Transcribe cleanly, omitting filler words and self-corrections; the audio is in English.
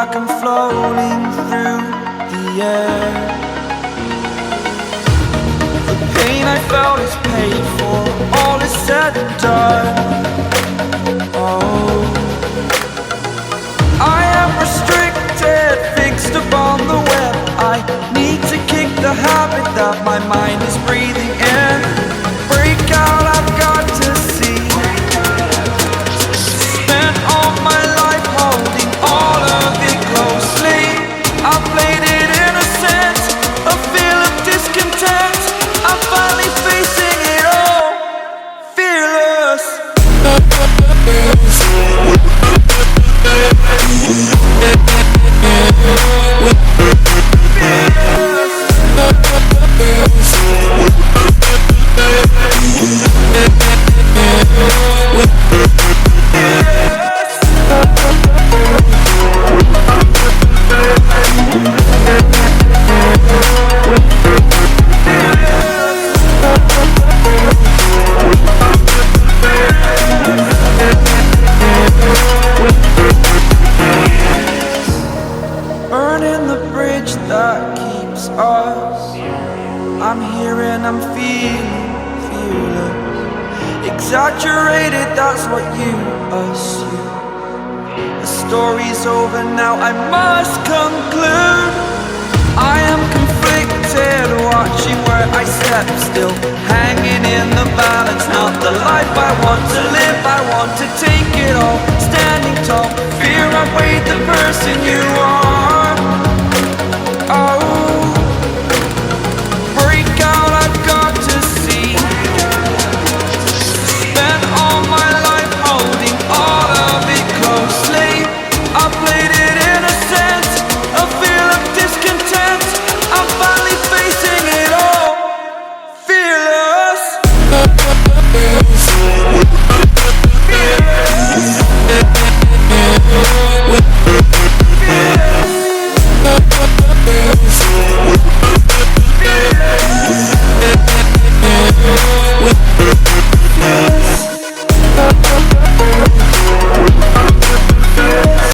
like I'm floating through the air. The pain I felt is paid for, all is said and done. Oh, I am restricted, fixed upon the web. I need to kick the habit that my mind is breathing in. Break out, I've got to see. Spent all my life holding all of it closely. I played it innocent, a feel of discontent. I'm finally facing it all, fearless. Burning the bridge that keeps us. I'm here and I'm feeling fearless. Exaggerated, that's what you assume. The story's over now, I must conclude. I am conflicted, watching where I step still, hanging in the balance. Not the life I want to live, I want to take it all. Standing tall, fear I've weighed the person you are.